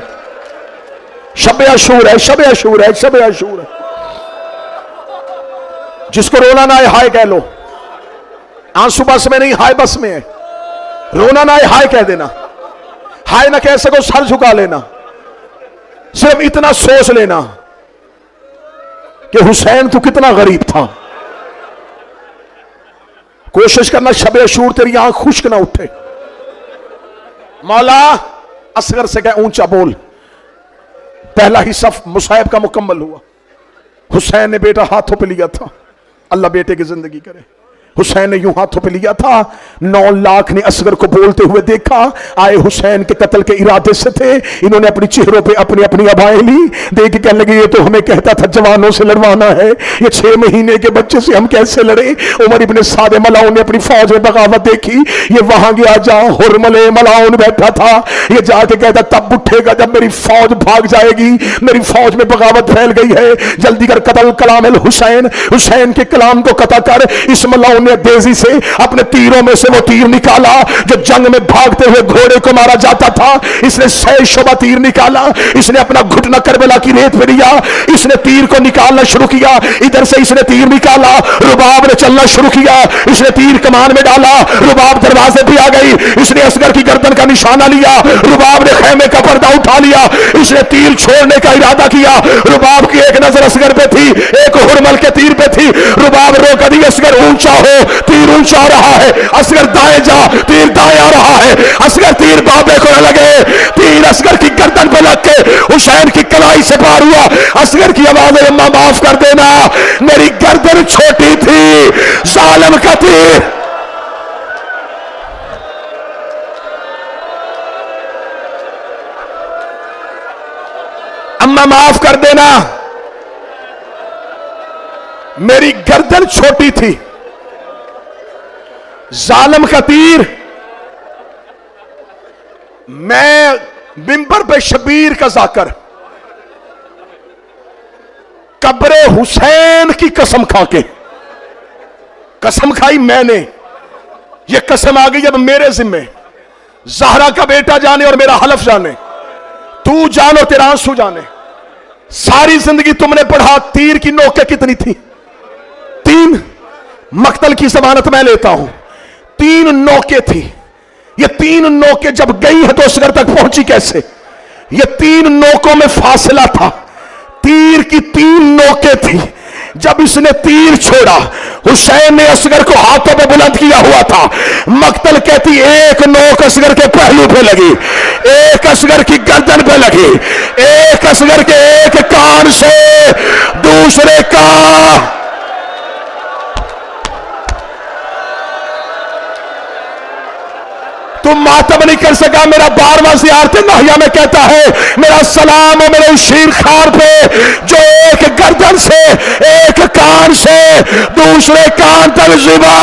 شب عاشور ہے، شب عاشور ہے، شب عاشور ہے۔ جس کو رونا نہ آئے ہائے کہہ لو، آنسو بس میں نہیں، ہائے بس میں ہے۔ رونا نہ آئے ہائے کہہ دینا، ہائے نہ کہہ سکو سر جھکا لینا، صرف اتنا سوچ لینا کہ حسین تو کتنا غریب تھا۔ کوشش کرنا شب عاشور تیری آنکھ خشک نہ اٹھے۔ مولا اصغر سے کہے اونچا بول۔ پہلا حصہ مصائب کا مکمل ہوا۔ حسین نے بیٹا ہاتھوں پہ لیا تھا، اللہ بیٹے کی زندگی کرے۔ حسین نے یوں ہاتھوں پہ لیا تھا، 9 لاکھ نے اصغر کو بولتے ہوئے دیکھا، آئے حسین کے قتل کے ارادے سے تھے، انہوں نے اپنی چہروں پہ اپنی اپنی ابائیں لی، دیکھ کے کہنے لگے یہ تو ہمیں کہتا تھا جوانوں سے لڑوانا ہے، یہ 6 مہینے کے بچے سے ہم کیسے لڑیں۔ عمر ابن سعد ملاؤن نے اپنی فوج میں بغاوت دیکھی، یہ وہاں گیا جہاں حرمل ملاؤن بیٹھا تھا، یہ جا کے کہتا تب اٹھے گا جب میری فوج بھاگ جائے گی، میری فوج میں بغاوت پھیل گئی ہے، جلدی کر قتل کلام الحسین، حسین کے کلام کو قطع کر۔ اس ملاؤن نے تیزی سے اپنے تیروں میں سے وہ تیر نکالا جو جنگ میں بھاگتے ہوئے گھوڑے کو مارا جاتا تھا، اس نے 6 شعبہ تیر نکالا، اس نے اپنا گھٹنا کربلا کی ریت پہ لیا، اس نے تیر کو نکالنا شروع کیا، ادھر سے اس نے تیر نکالا، رباب نے چلنا شروع کیا، اس نے تیر کمان میں ڈالا، رباب دروازے پہ آ گئی، اس نے اصغر کی گردن کا نشانہ لیا، رباب نے خیمے کا پردہ اٹھا لیا، اس نے تیر چھوڑنے کا ارادہ کیا، رباب کی ایک نظر اصغر پہ تھی، ایک حرمل کے تیر پہ تھی، رباب روک دی، اصغر اونچا ہو، تیر اونچا آ رہا ہے، اصغر دائیں جا، تیر دائیں آ رہا ہے، اصغر تیر بابے کو نہ لگے، تیر اصغر کی گردن پہ لگ کے حسین کی کلائی سے پار ہوا۔ اصغر کی آواز ہے اماں معاف کر دینا، میری گردن چھوٹی تھی، ظالم کا تیر۔ اماں معاف کر دینا، میری گردن چھوٹی تھی، ظالم کا تیر۔ میں منبر پہ شبیر کا ذاکر قبر حسین کی قسم کھا کے، قسم کھائی میں نے، یہ قسم آ گئی جب میرے ذمے، زہرا کا بیٹا جانے اور میرا حلف جانے، تو جانو تیرا آنسو جانے، ساری زندگی تم نے پڑھا تیر کی نوکیں کتنی تھی، 3 مقتل کی ضمانت میں لیتا ہوں، 3 نوکیں تھی، یہ 3 نوکیں جب گئی ہے تو اصغر تک پہنچی کیسے؟ یہ 3 نوکوں میں فاصلہ تھا، تیر کی 3 نوکیں تھی، جب اس نے تیر چھوڑا، حسین نے اصغر کو ہاتھوں پہ بلند کیا ہوا تھا، مقتل کہتی ایک نوک اصغر کے پہلو پہ لگی، ایک اصغر کی گردن پہ لگی، ایک اصغر کے ایک کان سے دوسرے کا۔ تم ماتم نہیں کر سکا، میرا 12واں زیارت ناہیہ میں کہتا ہے میرا سلام ہے میرے شیر خار پہ جو ایک گردن سے ایک کان سے دوسرے کان تک زبا۔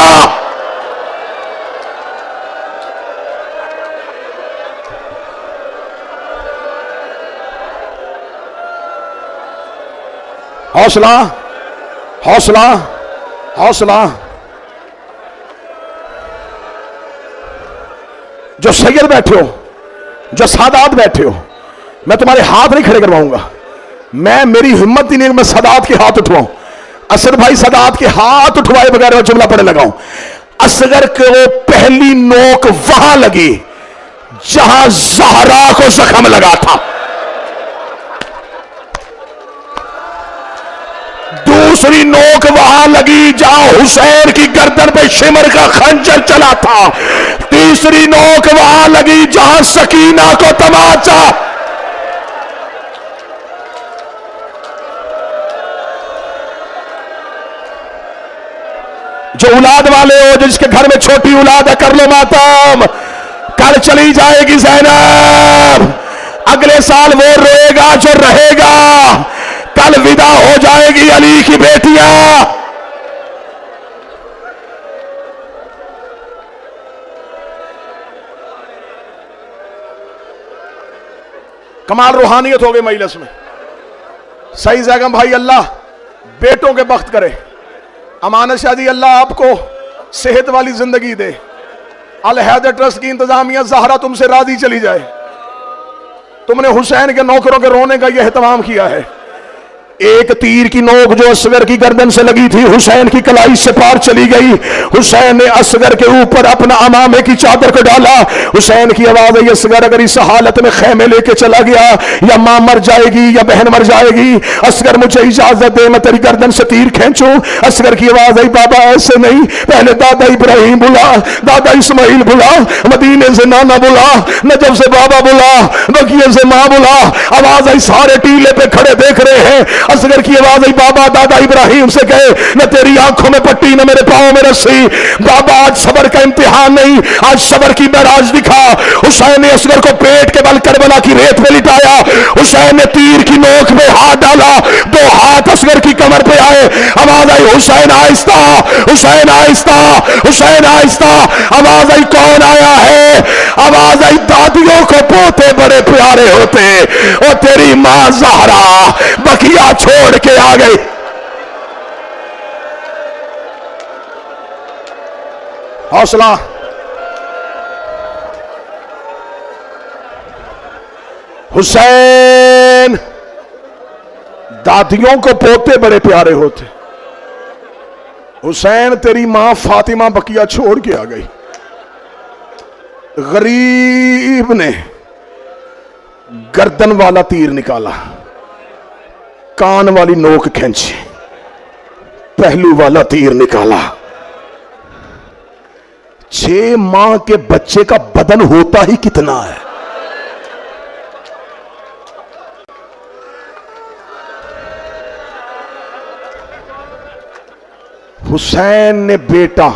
حوصلہ حوصلہ حوصلہ۔ جو سید بیٹھے ہو، جو سادات بیٹھے ہو، میں تمہارے ہاتھ نہیں کھڑے کرواؤں گا، میری ہمت ہی نہیں میں سادات کے ہاتھ اٹھواؤں۔ اسد بھائی سادات کے ہاتھ اٹھوائے بغیر وہ جملہ پڑھنے لگاؤں۔ اصغر کو پہلی نوک وہاں لگی جہاں زہرا کو زخم لگا تھا، دوسری نوک وہاں لگی جہاں حسین کی گردن پہ شمر کا خنجر چلا تھا، تیسری نوک وہاں لگی جہاں سکینہ کو تماچا۔ جو اولاد والے ہو، جس کے گھر میں چھوٹی اولاد ہے، کر لو ماتم. کل چلی جائے گی زینب، اگلے سال وہ روئے گا جو رہے گا. کل ودا ہو جائے گی علی کی بیٹیاں. کمال روحانیت ہو گئی مجلس میں. صحیح زیگم بھائی اللہ بیٹوں کے بخت کرے. امانت شاہ جی اللہ آپ کو صحت والی زندگی دے. الحیدر ٹرسٹ کی انتظامیہ زہرا تم سے راضی چلی جائے. تم نے حسین کے نوکروں کے رونے کا یہ اہتمام کیا ہے. ایک تیر کی نوک جو اصغر کی گردن سے لگی تھی حسین کی کلائی سے پار چلی گئی. حسین نے اصغر کے اوپر اپنا امامے کی چادر کو ڈالا. حسین کی آواز ہے اصغر اگر اس حالت میں خیمے لے کے چلا گیا یا ماں مر جائے گی یا بہن مر جائے گی. اصغر مجھے اجازت دے میں تیری گردن سے تیر کھینچوں. اصغر کی آواز ہے بابا ایسے نہیں، پہلے دادا ابراہیم بلا، دادا اسماعیل بلا، مدینے سے نانا بلا، نجف سے بابا بلا، بقیہ سے ماں بلا. آواز ہے سارے ٹیلے پہ کھڑے دیکھ رہے ہیں. اصغر کی آواز ہے بابا دادا ابراہیم سے کہے نہ تیری آنکھوں میں پٹی نہ میرے پاؤں میں رسی. بابا آج صبر کا امتحان نہیں، آج صبر کی معراج دکھا. حسین نے اصغر کو پیٹ کے بل کربلا کی ریت میں لٹایا. حسین نے تیر کی نوک میں ہاتھ ڈالا، دو ہاتھ اصغر کی کمر پہ آئے. آواز آئی حسین آہستہ، حسین آہستہ، حسین آہستہ. آواز آئی کون آیا ہے؟ آواز آئی دادیوں کو پوتے بڑے پیارے ہوتے، اور تیری ماں زہرا بقیہ چھوڑ کے آ گئی. حوصلہ. حسین دادیوں کو پوتے بڑے پیارے ہوتے. حسین تیری ماں فاطمہ بقیہ چھوڑ کے آ گئی. غریب نے گردن والا تیر نکالا، کان والی نوک کھینچی، پہلو والا تیر نکالا. 6 ماہ کے بچے کا بدن ہوتا ہی کتنا ہے. حسین نے بیٹا،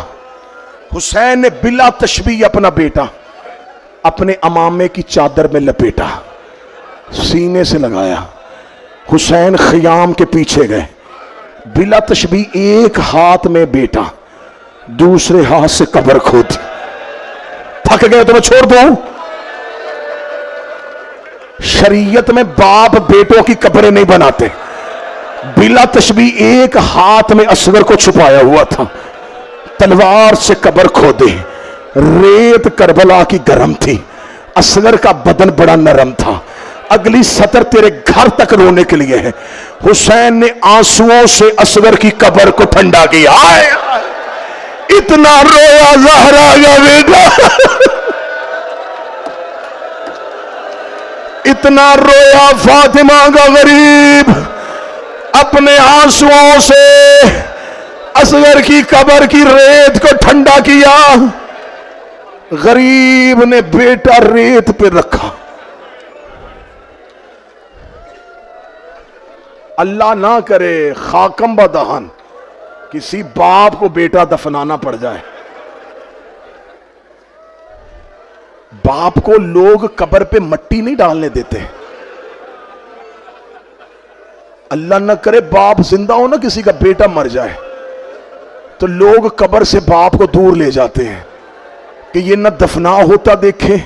حسین نے بلا تشبیہ اپنا بیٹا اپنے امامے کی چادر میں لپیٹا، سینے سے لگایا. حسین خیام کے پیچھے گئے، بلا تشبیہ ایک ہاتھ میں بیٹا، دوسرے ہاتھ سے قبر کھودی. تھک گئے تو میں چھوڑ دوں. شریعت میں باپ بیٹوں کی قبریں نہیں بناتے. بلا تشبیہ ایک ہاتھ میں اصغر کو چھپایا ہوا تھا، تلوار سے قبر کھودے. ریت کربلا کی گرم تھی، اصغر کا بدن بڑا نرم تھا. اگلی سطر تیرے گھر تک رونے کے لیے ہے. حسین نے آنسوؤں سے اصغر کی قبر کو ٹھنڈا کیا. اتنا رویا زہرا کا بیٹا، اتنا رویا فاطمہ کا غریب، اپنے آنسوؤں سے اصغر کی قبر کی ریت کو ٹھنڈا کیا. غریب نے بیٹا ریت پہ رکھا. اللہ نہ کرے خاکم بدہن کسی باپ کو بیٹا دفنانا پڑ جائے. باپ کو لوگ قبر پہ مٹی نہیں ڈالنے دیتے. اللہ نہ کرے باپ زندہ ہو نا کسی کا بیٹا مر جائے تو لوگ قبر سے باپ کو دور لے جاتے ہیں کہ یہ نہ دفنا ہوتا دیکھے،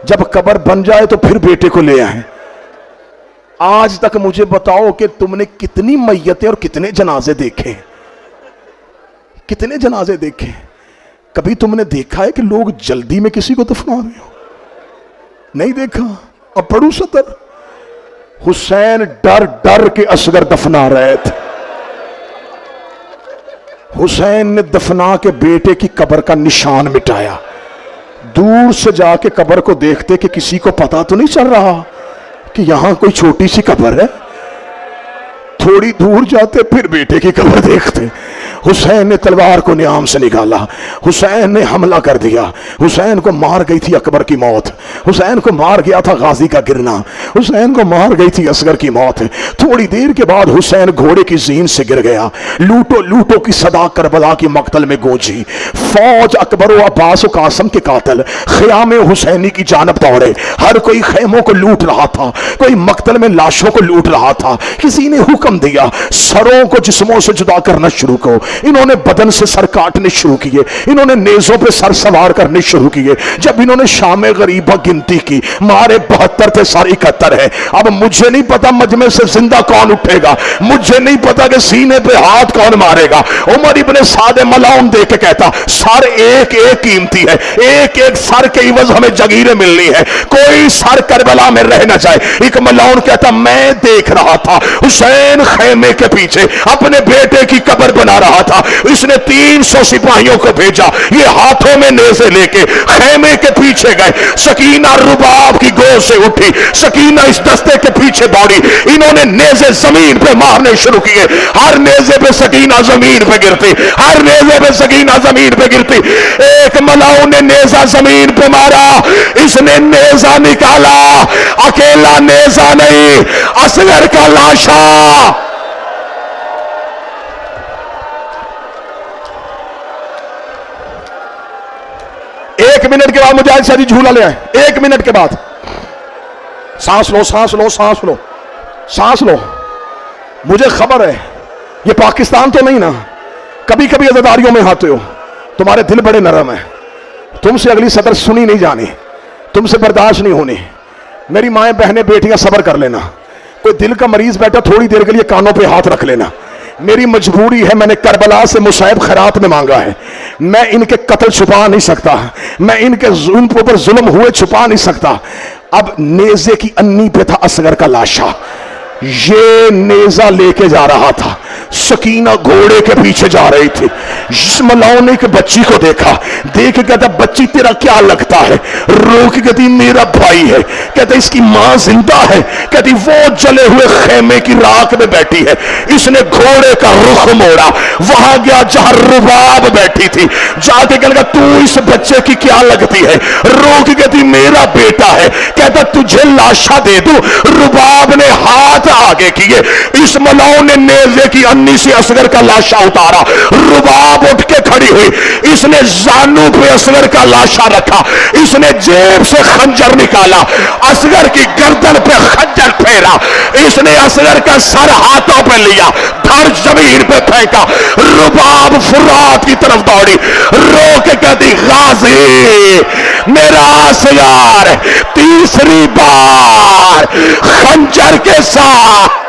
جب قبر بن جائے تو پھر بیٹے کو لے آئیں. آج تک مجھے بتاؤ کہ تم نے کتنی میتیں اور کتنے جنازے دیکھے، کتنے جنازے دیکھے. کبھی تم نے دیکھا ہے کہ لوگ جلدی میں کسی کو دفنا رہے ہو؟ نہیں دیکھا. اور پڑھو سطر، حسین ڈر ڈر کے اصغر دفنا رہے تھے. حسین نے دفنا کے بیٹے کی قبر کا نشان مٹایا. دور سے جا کے قبر کو دیکھتے کہ کسی کو پتا تو نہیں چل رہا کہ یہاں کوئی چھوٹی سی قبر ہے. تھوڑی دور جاتے پھر بیٹے کی قبر دیکھتے. حسین نے تلوار کو نیام سے نکالا، حسین نے حملہ کر دیا، حسین کو مار گئی تھی اکبر کی موت، حسین کو مار گیا تھا غازی کا گرنا، حسین کو مار گئی تھی اصغر کی موت۔ تھوڑی دیر کے بعد حسین گھوڑے کی زین سے گر گیا، لوٹو لوٹو کی صدا کربلا کی مقتل میں گونجی، فوج اکبر و عباس و قاسم کے قاتل خیام حسینی کی جانب دوڑے، ہر کوئی خیموں کو لوٹ رہا تھا، کوئی مقتل میں لاشوں کو لوٹ رہا تھا۔ کسی نے حکم دیا سروں کو جسموں سے جدا کرنا شروع کرو، انہوں نے بدن سے سر کاٹنے شروع کیے، انہوں نے نیزوں پہ سر سوار کرنے شروع کیے۔ جب انہوں نے شام غریبہ گنتی کی، مارے 72 تھے، سر 71 ہے۔ اب مجھے نہیں پتا مجمع سے زندہ کون اٹھے گا، مجھے نہیں پتا کہ سینے پہ ہاتھ کون مارے گا۔ عمر ابن سعد ملعون دے کے کہتا سر ایک ایک قیمتی ہے، ایک ایک سر کے عوض ہمیں جگیریں ملنی ہے، کوئی سر کربلا میں رہ نہ جائے۔ ایک ملعون کہتا میں دیکھ رہا تھا حسین خیمے کے پیچھے اپنے بیٹے کی قبر بنا رہا تھا، اس نے 300 سپاہیوں کو بھیجا، یہ ہاتھوں میں نیزے لے کے خیمے کے پیچھے گئے۔ سکینہ رباب کی گود سے اٹھی، سکینہ اس دستے کے پیچھے دوڑی، انہوں نے نیزے زمین پہ مارنے شروع کیے، ہر نیزے پہ سکینہ زمین پہ گرتی، ہر نیزے پہ سکینہ زمین پہ گرتی۔ ایک ملاؤں نے نیزہ زمین پہ مارا، اس نے نیزہ نکالا، اکیلا نیزہ نہیں، اصغر کا لاشا۔ ایک منٹ کے بعد مجاہد شاہ جی جھولا لے آئے، ایک منٹ کے بعد۔ سانس لو سانس لو سانس لو سانس لو۔ مجھے خبر ہے یہ پاکستان تو نہیں نا، کبھی کبھی عزاداریوں میں آتے ہو، تمہارے دل بڑے نرم ہیں، تم سے اگلی صدر سنی نہیں جانی، تم سے برداشت نہیں ہونی۔ میری مائیں بہنیں بیٹیاں صبر کر لینا، کوئی دل کا مریض بیٹھا تھوڑی دیر کے لیے کانوں پہ ہاتھ رکھ لینا۔ میری مجبوری ہے، میں نے کربلا سے مصعب خیرات میں مانگا ہے، میں ان کے قتل چھپا نہیں سکتا، میں ان کے ان پر ظلم ہوئے چھپا نہیں سکتا۔ اب نیزے کی انی پہ تھا اصغر کا لاشا، یہ نیزہ لے کے جا رہا تھا، سکینہ گھوڑے کے پیچھے جا رہی تھی۔ جس ملاؤں نے ایک بچی کو دیکھا، دیکھ کہتا بچی تیرا کیا لگتا ہے؟ رو کے کہتی میرا بھائی ہے، کہتا اس کی ماں زندہ ہے، کہتی وہ جلے ہوئے خیمے کی راکھ میں بیٹھی ہے۔ اس نے گھوڑے کا رخ موڑا، وہاں گیا جہاں رباب بیٹھی تھی، جا کے کہنے لگا تو اس بچے کی کیا لگتی ہے؟ رو کے کہتی میرا بیٹا ہے، کہتا تجھے لاشا دے دوں؟ رباب نے ہاتھ آگے کیے، اس ملاؤں نے نیزے کی انی سے اصغر کا لاشا اتارا، رباب اٹھ کے کھڑی ہوئی، اس نے زانو پہ اصغر کا لاشا رکھا، اس نے جیب سے خنجر نکالا، اصغر کی گردن پہ خنجر پھیرا، اس نے اصغر کا سر ہاتھوں پہ لیا، دھڑ زمین پہ پھینکا، رباب فرات کی طرف دوڑی، رو کے کہتی غازی میرا اصغر تیسری بار خنجر کے ساتھ